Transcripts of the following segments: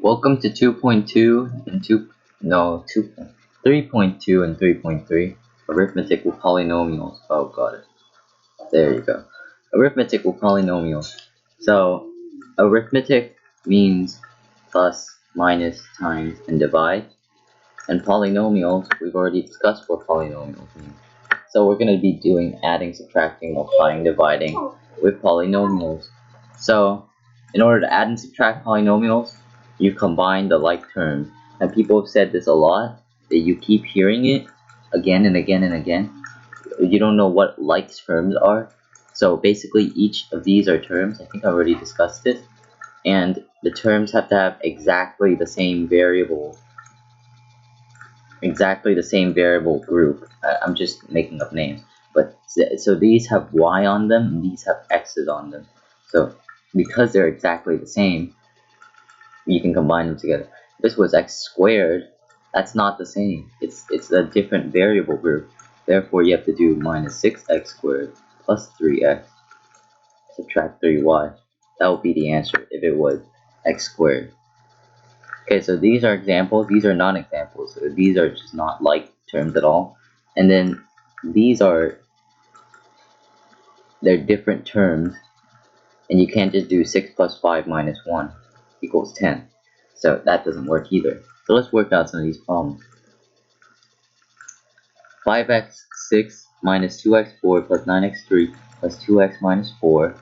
Welcome to 2.2 and 3.2 and 3.3 Arithmetic with Polynomials. Oh, got it. There you go. Arithmetic with Polynomials. So, arithmetic means plus, minus, times, and divide. And polynomials, we've already discussed what polynomials mean. So we're going to be doing adding, subtracting, multiplying, dividing with polynomials. So, in order to add and subtract polynomials, you combine the like terms. And people have said this a lot, that you keep hearing it again and again and again. You don't know what like terms are. So basically each of these are terms. I think I already discussed this. And the terms have to have exactly the same variable group. I'm just making up names. But so these have y on them and these have x's on them. So because they're exactly the same, you can combine them together. If this was x squared, that's not the same. It's a different variable group. Therefore, you have to do minus 6x squared plus 3x, subtract 3y. That would be the answer if it was x squared. Okay, so these are examples. These are non-examples. So these are just not like terms at all. And then they're different terms. And you can't just do 6 plus 5 minus 1 equals 10. So that doesn't work either. So let's work out some of these problems. 5x6 minus 2x4 plus 9x3 plus 2x minus 4.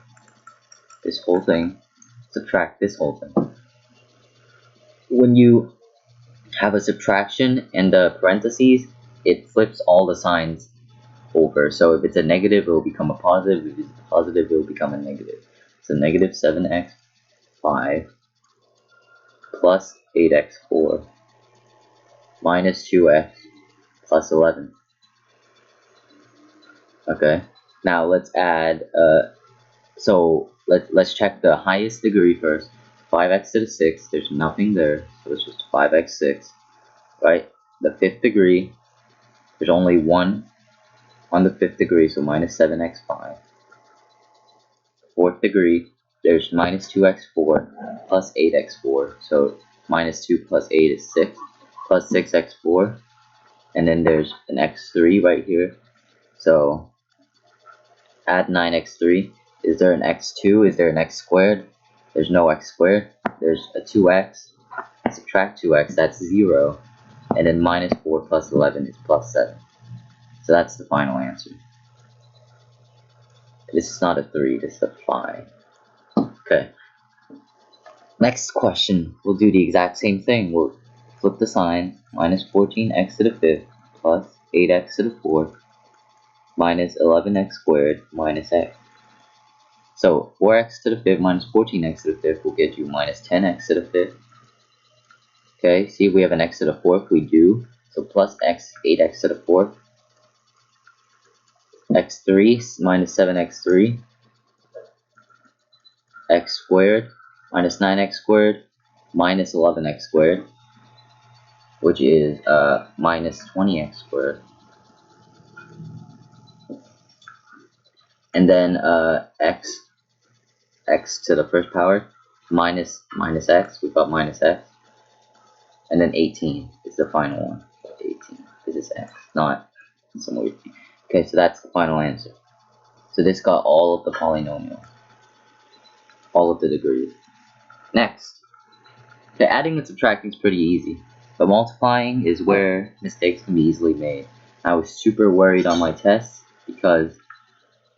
This whole thing. Subtract this whole thing. When you have a subtraction and the parentheses, it flips all the signs over. So if it's a negative, it will become a positive. If it's a positive, it will become a negative. So negative 7x5 plus 8x4 minus 2x plus 11. Okay, now let's add, so let's check the highest degree first. 5x to the 6, there's nothing there, so it's just 5x6, right? The 5th degree, there's only 1 on the 5th degree, so minus 7x5. 4th degree, there's minus 2x4 plus 8x4, so minus 2 plus 8 is 6, plus 6x4, and then there's an x3 right here, so add 9x3. Is there an x2? Is there an x squared? There's no x squared. There's a 2x. Subtract 2x, that's 0. And then minus 4 plus 11 is plus 7. So that's the final answer. This is not a 3, this is a 5. Okay. Next question, we'll do the exact same thing. We'll flip the sign. Minus 14x to the 5th plus 8x to the 4th minus 11x squared minus x. So 4x to the 5th minus 14x to the 5th will get you minus 10x to the 5th. Okay, see if we have an x to the 4th. We do. So plus x, 8x to the 4th. x3 minus 7x3. x squared minus 9x squared minus 11x squared, which is minus 20x squared. And then x to the first power minus x, we've got minus x, and then 18 is the final one. 18, this is x, not some weird thing. Okay, so that's the final answer. So this got all of the polynomials, all of the degrees. Next, the adding and subtracting is pretty easy, but multiplying is where mistakes can be easily made. I was super worried on my tests because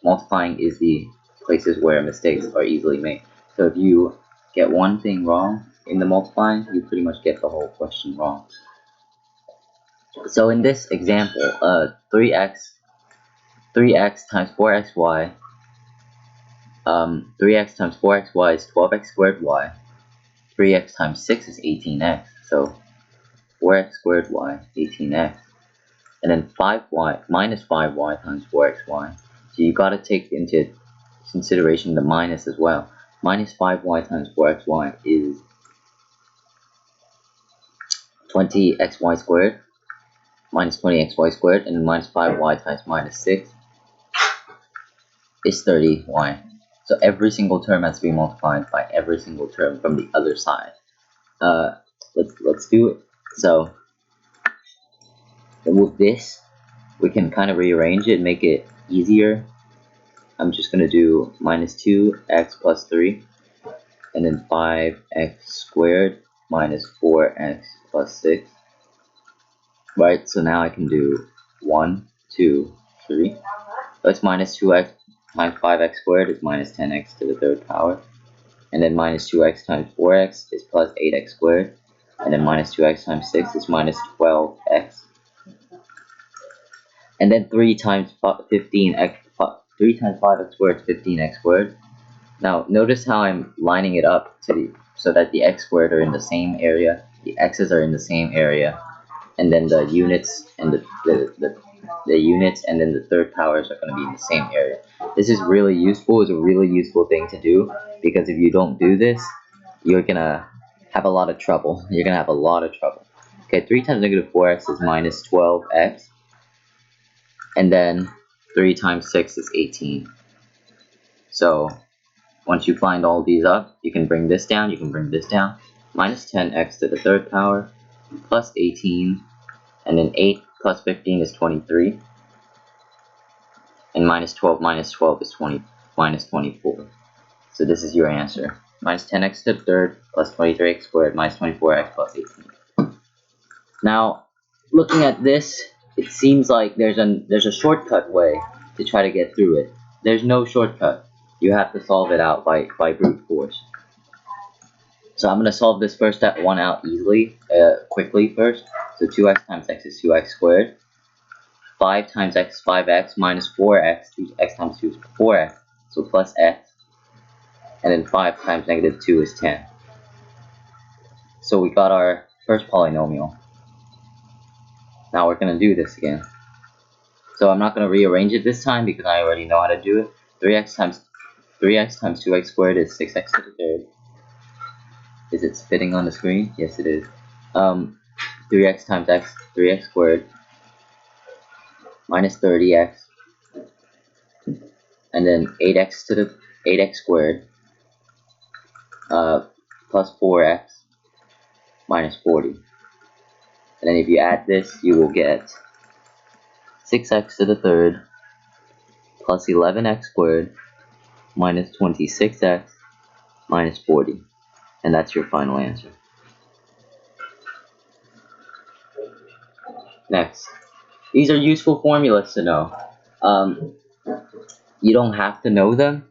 multiplying is the places where mistakes are easily made. So if you get one thing wrong in the multiplying, you pretty much get the whole question wrong. So in this example, 3x times 4xy, 3x times 4xy is 12x squared y, 3x times 6 is 18x, so 4x squared y, 18x, and then 5y minus 5y times 4xy. So you got to take into consideration the minus as well. Minus 5y times 4xy is 20xy squared, minus 20xy squared, and minus 5y times minus 6 is 30y. So every single term has to be multiplied by every single term from the other side. let's do it. So with this, we can kind of rearrange it, make it easier. I'm just gonna do minus 2x plus 3, and then 5x squared minus 4x plus 6. Right, so now I can do 1, 2, 3. That's minus 2x times 5x squared is minus 10x to the third power. And then minus 2x times 4x is plus 8x squared. And then minus 2x times 6 is minus 12x. And then 3 times 15x, 3 times 5x squared is 15x squared. Now notice how I'm lining it up so that the x squared are in the same area, the x's are in the same area, and then the units and the units and then the third powers are going to be in the same area. This is really useful. It's a really useful thing to do, because if you don't do this, you're going to have a lot of trouble. You're going to have a lot of trouble. Okay, 3 times negative 4x is minus 12x. And then 3 times 6 is 18. So once you find all these up, you can bring this down, you can bring this down. Minus 10x to the third power plus 18, and then 8 plus 15 is 23, and minus 12 is minus 24. So this is your answer. Minus 10x to the third plus 23x squared minus 24x plus 18. Now, looking at this, it seems like there's a shortcut way to try to get through it. There's no shortcut. You have to solve it out by brute force. So I'm going to solve this first one out easily, quickly first. So 2x times x is 2x squared. 5 times x is 5x minus 4x. 2x times 2 is 4x. So plus x. And then 5 times negative 2 is 10. So we got our first polynomial. Now we're going to do this again. So I'm not going to rearrange it this time because I already know how to do it. 3x times 2x squared is 6x to the third. Is it fitting on the screen? Yes, it is. 3x times x, 3x squared, minus 30x, and then 8x to the 8x squared, plus 4x, minus 40. And then if you add this, you will get 6x to the third, plus 11x squared, minus 26x, minus 40. And that's your final answer. Next, these are useful formulas to know. You don't have to know them,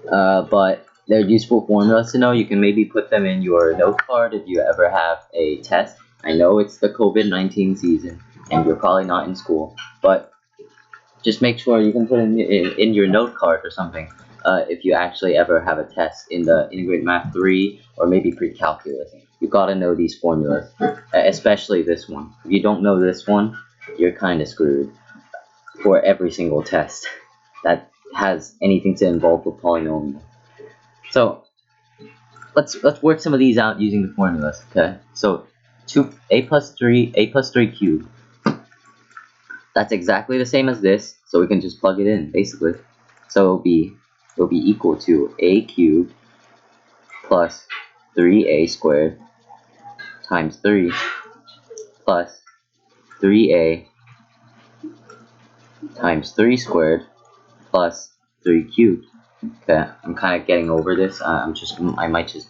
but they're useful formulas to know. You can maybe put them in your note card if you ever have a test. I know it's the COVID-19 season and you're probably not in school, but just make sure you can put it in your note card or something. If you actually ever have a test in the Integrated Math 3 or maybe pre-calculus, you gotta know these formulas, especially this one. If you don't know this one, you're kind of screwed for every single test that has anything to involve with polynomial. So let's work some of these out using the formulas. Okay, so a plus 3 cubed. That's exactly the same as this, so we can just plug it in basically. So it'll be equal to a cubed plus 3a squared times 3 plus 3a times 3 squared plus 3 cubed. Okay, I'm kind of getting over this. I might just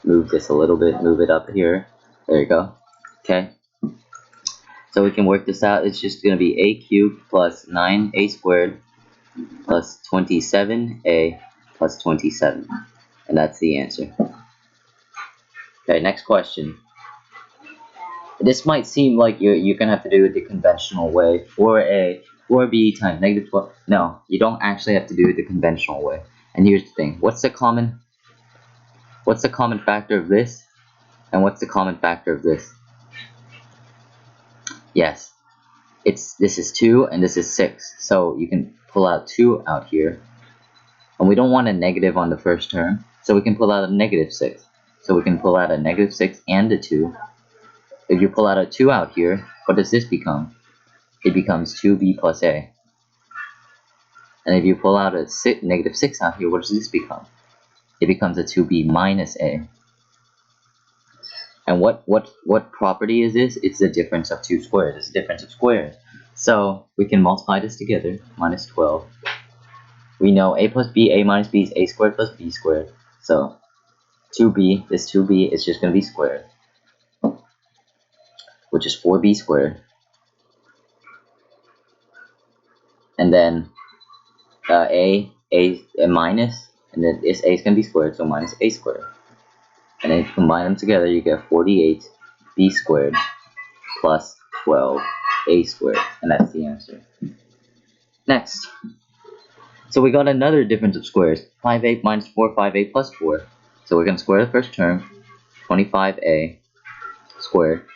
move this a little bit, move it up here. There you go. Okay, so we can work this out. It's just going to be a cubed plus 9a squared plus 27a plus 27. And that's the answer. Okay, next question. This might seem like you're going to have to do it the conventional way. 4b times negative 12. No, you don't actually have to do it the conventional way. And here's the thing. What's the common factor of this? And what's the common factor of this? Yes, this is 2 and this is 6. So you can pull out 2 out here. And we don't want a negative on the first term, so we can pull out a negative 6. So we can pull out a negative 6 and a 2. If you pull out a 2 out here, what does this become? It becomes 2b plus a. And if you pull out a negative 6 out here, what does this become? It becomes a 2b minus a. And what property is this? It's the difference of two squares. It's the difference of squares. So we can multiply this together, minus 12. We know a plus b, a minus b is a squared plus b squared. So 2b, this 2b is just going to be squared, which is 4b squared. And then a minus, and then this a is going to be squared, so minus a squared. And then if you combine them together, you get 48b squared plus 12a squared. And that's the answer. Next. So we got another difference of squares. 5a minus 4, 5a plus 4. So we're going to square the first term, 25a squared.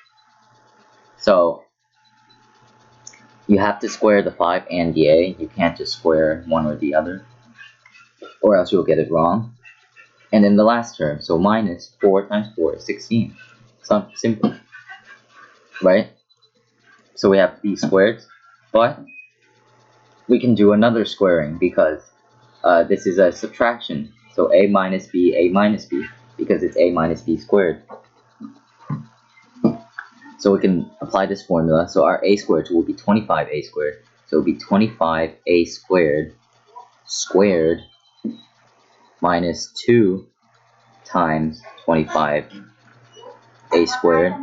So you have to square the 5 and the a. You can't just square one or the other, or else you'll get it wrong. And then the last term, so minus 4 times 4 is 16. Something simple, right? So we have b squared, but we can do another squaring because this is a subtraction. So a minus b, because it's a minus b squared. So we can apply this formula. So our a squared will be 25a squared. So it will be 25a squared minus 2 times 25a squared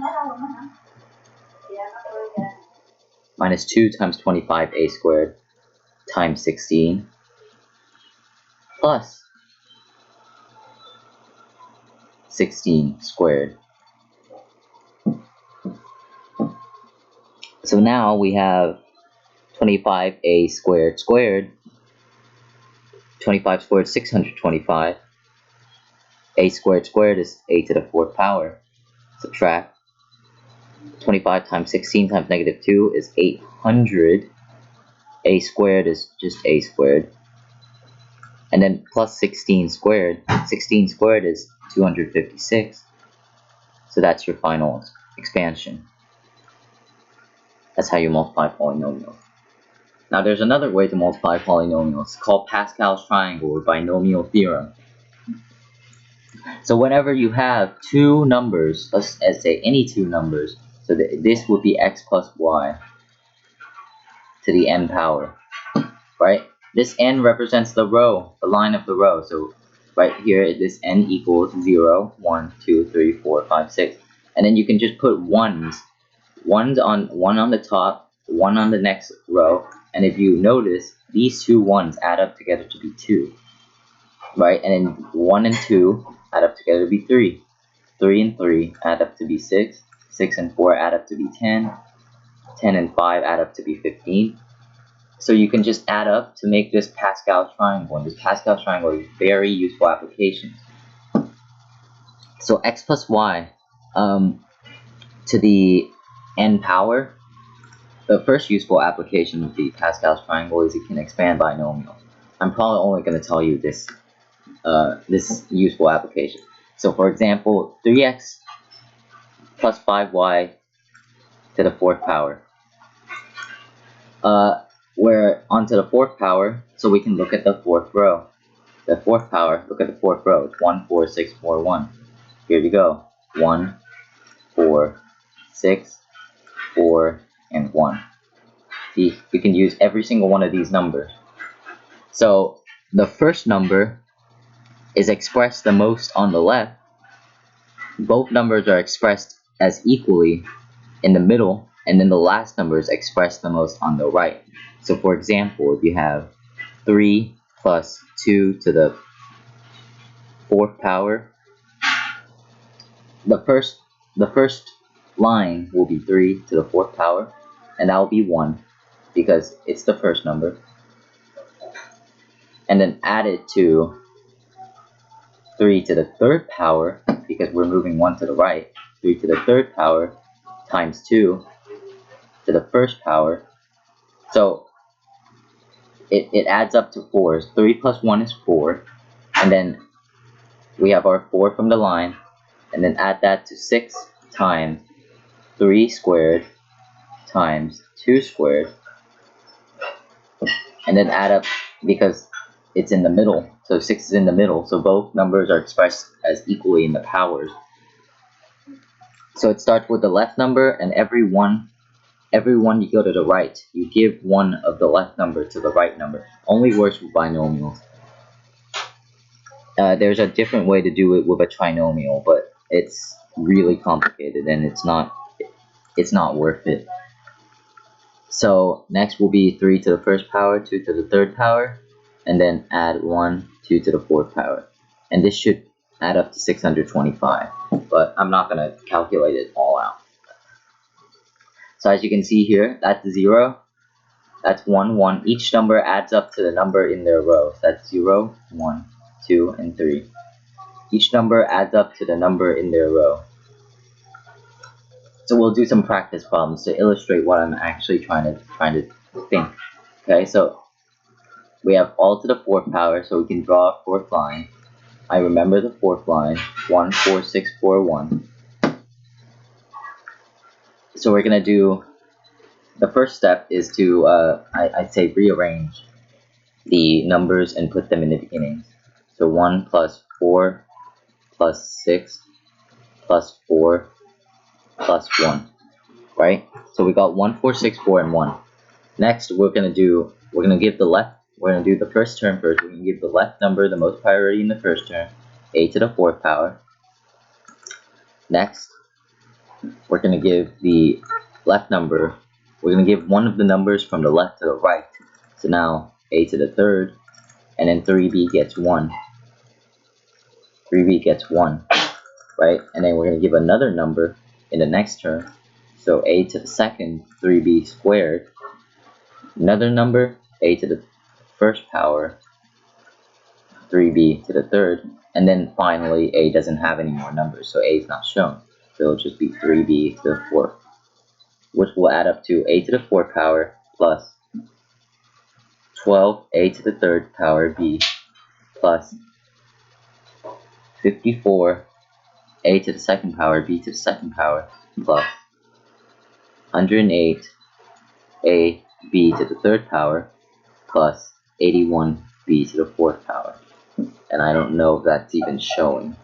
minus 2 times 25a squared times 16 plus 16 squared. So now we have 25a squared squared. 25 squared is 625. A squared squared is a to the 4th power. Subtract. 25 times 16 times negative 2 is 800. A squared is just a squared. And then plus 16 squared. 16 squared is 256. So that's your final expansion. That's how you multiply polynomials. Now there's another way to multiply polynomials called Pascal's triangle or binomial theorem. So whenever you have two numbers, let's say any two numbers, so this would be x plus y to the n power, right? This n represents the row, the line of the row. So right here, this n equals 0, 1, 2, 3, 4, 5, 6. And then you can just put ones on one on the top, one on the next row, and if you notice, these two ones add up together to be 2, right? And then 1 and 2 add up together to be 3. 3 and 3 add up to be 6. 6 and 4 add up to be 10. 10 and 5 add up to be 15. So you can just add up to make this Pascal's triangle, and this Pascal's triangle is very useful application. So x plus y to the n power, the first useful application of the Pascal's triangle is it can expand binomials. I'm probably only going to tell you this this useful application. So for example, 3x plus 5y to the 4th power. We're onto the 4th power, so we can look at the 4th row. The 4th power, look at the 4th row. It's 1, 4, 6, 4, 1. Here we go. 1, 4, 6, 4, and 1. See, we can use every single one of these numbers. So the first number is expressed the most on the left. Both numbers are expressed as equally in the middle, and then the last number is expressed the most on the right. So for example, if you have 3 plus 2 to the 4th power, the first line will be 3 to the 4th power, and that will be 1 because it's the first number. And then add it to 3 to the 3rd power, because we're moving 1 to the right. 3 to the 3rd power times 2 to the 1st power. So it adds up to 4. 3 plus 1 is 4. And then we have our 4 from the line. And then add that to 6 times 3 squared times 2 squared. And then add up, because it's in the middle. So 6 is in the middle. So both numbers are expressed as equally in the powers. So it starts with the left number, and every one you go to the right, you give one of the left number to the right number. Only works with binomials. There's a different way to do it with a trinomial, but it's really complicated and it's not worth it. So next will be 3 to the first power, 2 to the third power, and then add 1, 2 to the fourth power. And this should add up to 625, but I'm not going to calculate it all out. So as you can see here, that's 0, that's 1, 1. Each number adds up to the number in their row. That's 0, 1, 2, and 3. Each number adds up to the number in their row. So we'll do some practice problems to illustrate what I'm actually trying to think. Okay, so we have all to the fourth power, so we can draw a fourth line. I remember the fourth line, 1, 4, 6, 4, 1. So we're gonna do, the first step is to, I'd say rearrange the numbers and put them in the beginnings. So 1 plus 4 plus 6 plus 4 plus 1, right? So we got 1, 4, 6, 4, and 1. Next, we're gonna do the first term first. We're gonna give the left number the most priority in the first term, a to the fourth power. Next, we're gonna give the left number. We're gonna give one of the numbers from the left to the right. So now a to the third, and then 3b gets 1. 3b gets 1, right? And then we're gonna give another number in the next term. So a to the second, 3b squared. Another number, a to the first power, 3b to the third. And then finally, a doesn't have any more numbers, so a is not shown. So it'll just be 3b to the fourth, which will add up to a to the fourth power plus 12a to the third power b plus 54 a to the second power b to the second power plus 108 a b to the third power plus 81 b to the fourth power. And I don't know if that's even showing.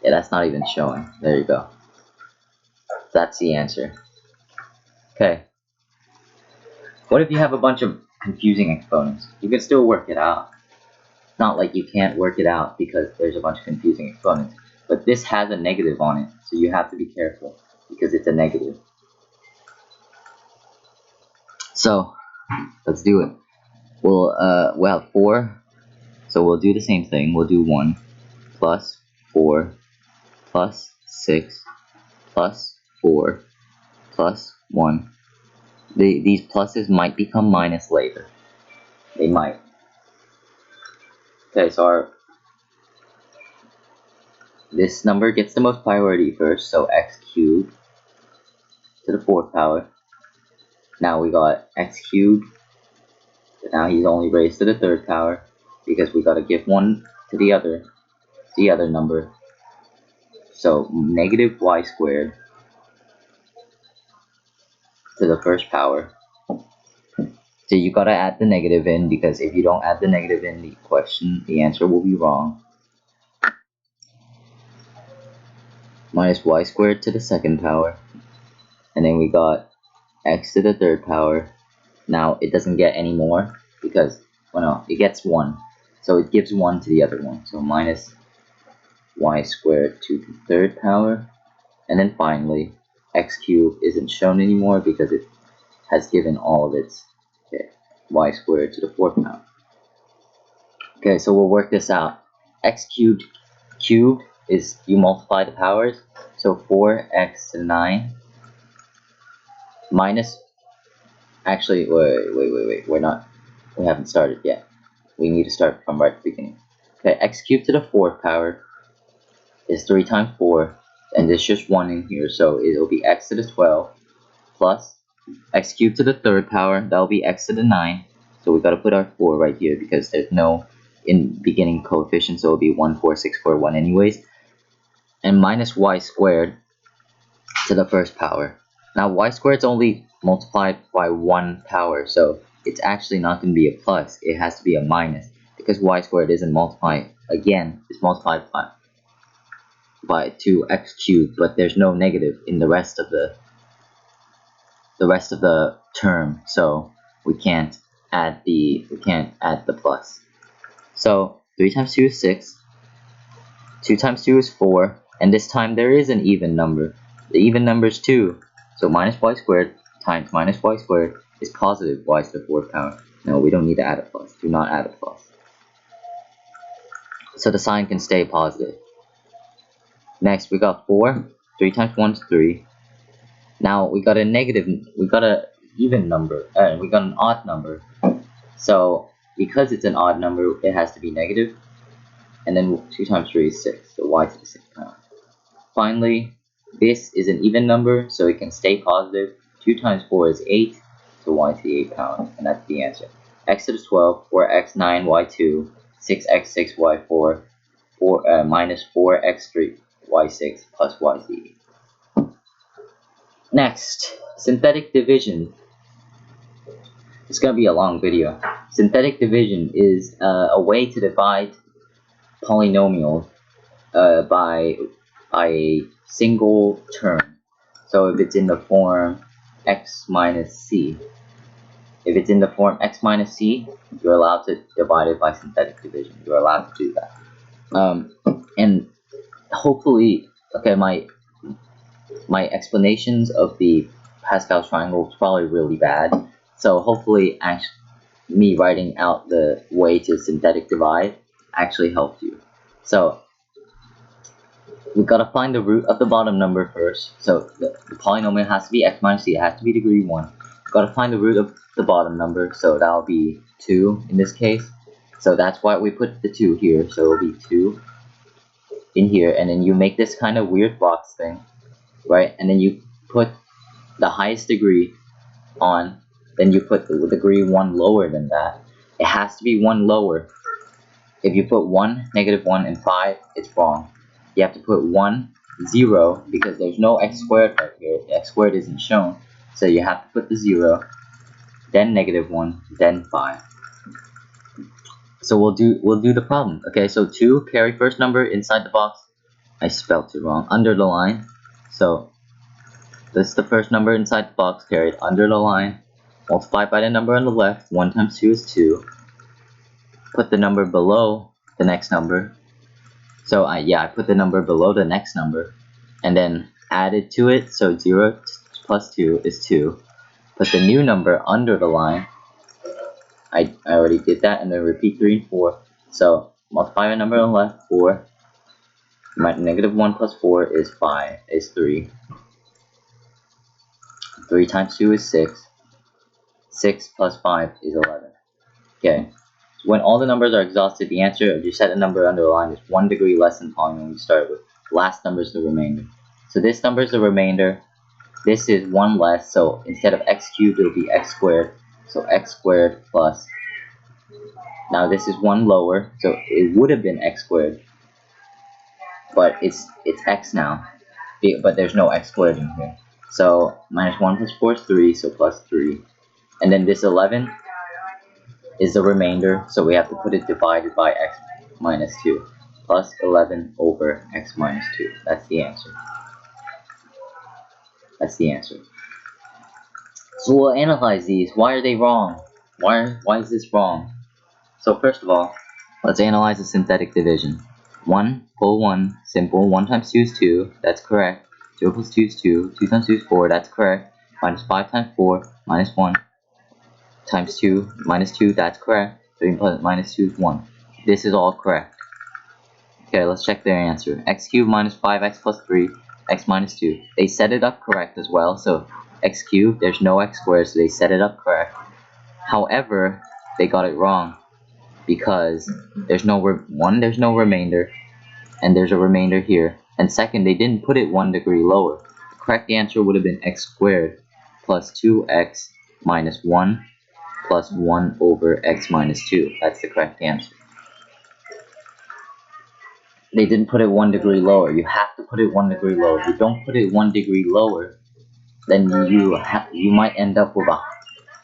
Yeah, that's not even showing. There you go. That's the answer. Okay. What if you have a bunch of confusing exponents? You can still work it out. It's not like you can't work it out because there's a bunch of confusing exponents. But this has a negative on it, so you have to be careful because it's a negative. So let's do it. We'll have 4, so we'll do the same thing. We'll do 1 plus 4 plus 6 plus 4 plus 1. These pluses might become minus later. They might. Okay, so this number gets the most priority first, so x cubed to the fourth power. Now we got x cubed. Now he's only raised to the third power because we got to give one to the other number. So negative y squared to the first power. So you got to add the negative in, because if you don't add the negative in the answer will be wrong. Minus y squared to the second power. And then we got x to the third power. Now it doesn't get any more because, well, no, it gets 1. So it gives 1 to the other one. So minus y squared to the third power. And then finally, x cubed isn't shown anymore because it has given all of its y squared to the fourth power. Okay, so we'll work this out. X cubed is, you multiply the powers. So 4x to the 9 minus, actually, wait, we haven't started yet. We need to start from right at the beginning. Okay, x cubed to the fourth power is 3 times 4, and there's just 1 in here, so it'll be x to the 12 plus x cubed to the third power, that'll be x to the 9. So we got to put our 4 right here because there's no in beginning coefficient, so it'll be 1, 4, 6, 4, 1 anyways. And minus y squared to the first power. Now y squared is only multiplied by 1 power, so it's actually not going to be a plus. It has to be a minus because y squared isn't multiplied. Again, it's multiplied by 2x cubed, but there's no negative in the rest of the term, so we can't add the plus. So 3 times 2 is 6, 2 times 2 is 4, and this time there is an even number. The even number is 2, so minus y squared times minus y squared is positive y to the 4th power. No, we don't need to add a plus. Do not add a plus. So the sign can stay positive. Next, we got 4. 3 times 1 is 3. Now we got an even number, we got an odd number. So because it's an odd number, it has to be negative. And then 2 times 3 is 6, so y to the 6th power. Finally, this is an even number, so it can stay positive. 2 times 4 is 8, so y to the 8th power, and that's the answer. X to the 12, 4x, 9, y2, 6x, 6, y4, minus 4x3, y6, plus y to the 8th. Next, synthetic division. It's going to be a long video. Synthetic division is a way to divide polynomials by a single term. So if it's in the form x minus c, you're allowed to divide it by synthetic division. You're allowed to do that. And hopefully, okay, my explanations of the Pascal's triangle is probably really bad. So hopefully, me writing out the way to synthetic divide actually helped you. So we've got to find the root of the bottom number first. So the polynomial has to be x minus c. It has to be degree 1. We've got to find the root of the bottom number. So that'll be 2 in this case. So that's why we put the 2 here. So it'll be 2 in here. And then you make this kind of weird box thing, right? And then you put the highest degree on. Then you put the degree 1 lower than that. It has to be 1 lower. If you put 1, negative 1, and 5, it's wrong. You have to put 1, 0, because there's no x squared right here. The x squared isn't shown. So you have to put the 0, then negative 1, then 5. So we'll do the problem. Okay, so 2, carry first number inside the box. I spelled it wrong. Under the line. So this is the first number inside the box, carried under the line. Multiply by the number on the left. 1 times 2 is 2. Put the number below the next number. So I put the number below the next number, and then added to it. So 0 plus 2 is 2. Put the new number under the line. I already did that, and then repeat 3 and 4. So multiply the number on the left. 4. Negative 1 plus 4 is 5. Is 3. 3 times 2 is 6. 6 plus 5 is 11. Okay. So when all the numbers are exhausted, the answer, if you set a number under the line, is 1 degree less than the polynomial you start with. Last number is the remainder. So this number is the remainder. This is 1 less, so instead of x cubed, it'll be x squared. So x squared plus. Now this is 1 lower, so it would have been x squared. But it's x now. But there's no x squared in here. So minus 1 plus 4 is 3, so plus 3. And then this 11 is the remainder, so we have to put it divided by x minus 2. Plus 11 over x minus 2. That's the answer. That's the answer. So we'll analyze these. Why are they wrong? Why is this wrong? So first of all, let's analyze the synthetic division. 1, pull 1, simple. 1 times 2 is 2. That's correct. 0 plus 2 is 2. 2 times 2 is 4. That's correct. Minus 5 times 4, minus 1. Times 2, minus 2, that's correct. 3 plus minus 2 is 1. This is all correct. Okay, let's check their answer. X cubed minus 5x plus 3, x minus 2. They set it up correct as well, so x cubed, there's no x squared, so they set it up correct. However, they got it wrong because there's no remainder, and there's a remainder here. And second, they didn't put it 1 degree lower. The correct answer would have been x squared plus 2x minus 1 plus 1 over x minus 2. That's the correct answer. They didn't put it 1 degree lower. You have to put it 1 degree lower. If you don't put it 1 degree lower, then you might end up with a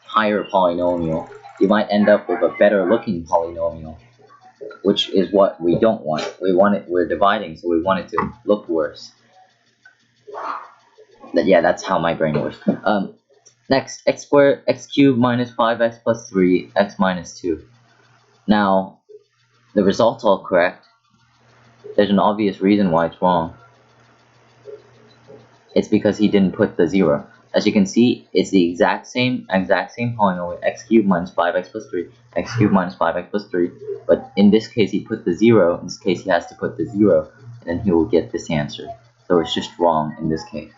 higher polynomial. You might end up with a better looking polynomial. which is what we don't want. We're dividing, so we want it to look worse. Yeah, that's how my brain works. Next, x squared, x cubed minus 5x plus 3, x minus 2. Now, the result's all correct. There's an obvious reason why it's wrong. It's because he didn't put the 0. As you can see, it's the exact same polynomial, x cubed minus 5x plus 3, x cubed minus 5x plus 3, but in this case he put the 0, in this case he has to put the 0, and then he will get this answer. So it's just wrong in this case.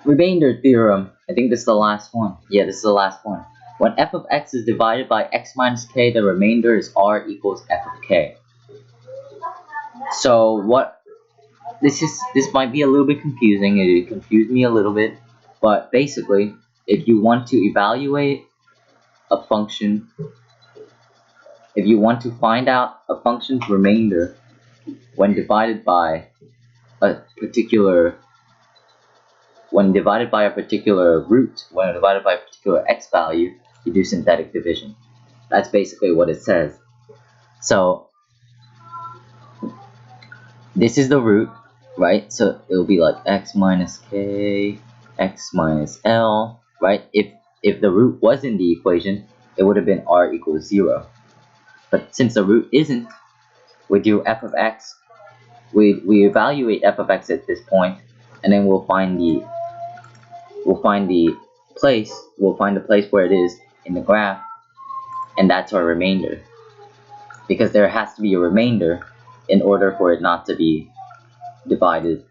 Remainder theorem. I think this is the last one. Yeah, this is the last one. When f of x is divided by x minus k, the remainder is r equals f of k. So what? This might be a little bit confusing. It confused me a little bit, but basically, if you want to evaluate a function, if you want to find out a function's remainder when divided by a particular root, when divided by a particular x value, you do synthetic division. That's basically what it says. So this is the root, right? So it will be like x minus k, x minus l, right? If the root was in the equation, it would have been r equals 0. But since the root isn't, we do f of x. We evaluate f of x at this point, and then we'll find the place where it is in the graph, and that's our remainder. Because there has to be a remainder in order for it not to be divided.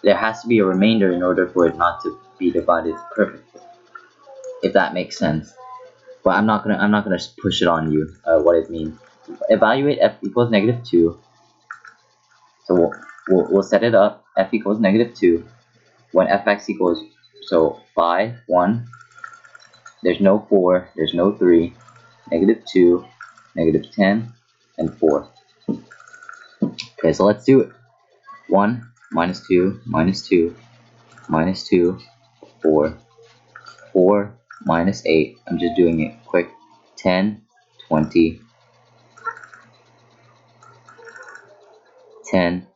There has to be a remainder in order for it not to be divided perfectly, if that makes sense. But I'm not gonna push it on you what it means. Evaluate f equals -2. So we'll set it up. F equals -2 when fx equals 5, 1. There's no 4. There's no 3. -2, -10, and 4. Okay, so let's do it. 1 minus 2 minus 2 minus 2 4 4 minus 8. I'm just doing it quick. 10 20 10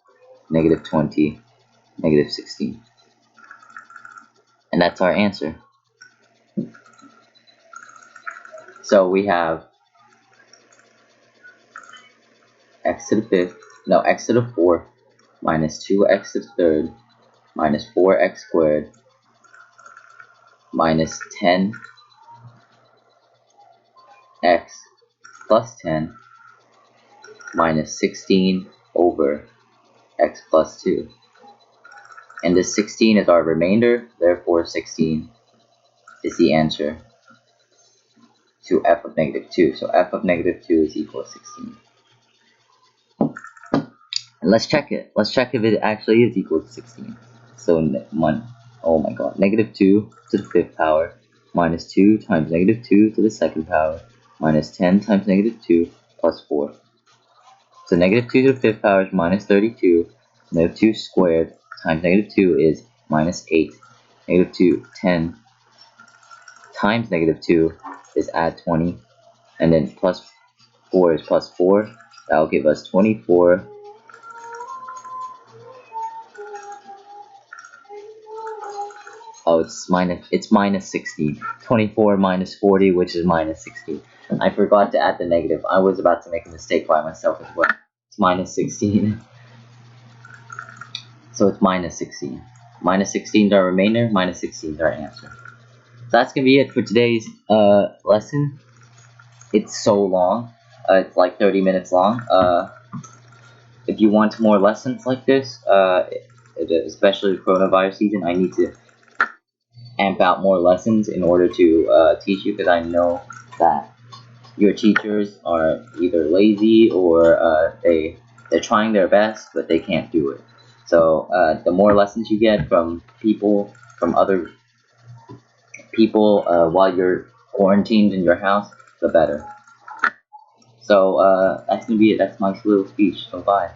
-20 -16, and that's our answer. So we have x to the 5th, no, x to the 4th minus 2x to the 3rd minus 4x squared minus 10x plus 10 minus 16 over x plus 2. And this 16 is our remainder, therefore 16 is the answer to f of -2. So f of -2 is equal to 16. And let's check it. Let's check if it actually is equal to 16. So oh my god, -2 to the 5th power minus 2 times -2 to the 2nd power minus 10 times -2 plus 4. So -2 to the 5th power is minus 32. -2 squared times -2 is minus 8. -2, 10 times -2 is add 20. And then plus 4 is plus 4. That will give us 24. Oh, it's minus 16. 24 minus 40, which is minus 16. I forgot to add the negative. I was about to make a mistake by myself as well. It's minus 16. So it's minus 16. Minus 16 is our remainder, minus 16 is our answer. So that's going to be it for today's lesson. It's so long. It's like 30 minutes long. If you want more lessons like this, especially coronavirus season, I need to amp out more lessons in order to teach you, because I know that your teachers are either lazy or they're trying their best, but they can't do it. So the more lessons you get from other people while you're quarantined in your house, the better. So that's gonna be it. That's my little speech. So bye.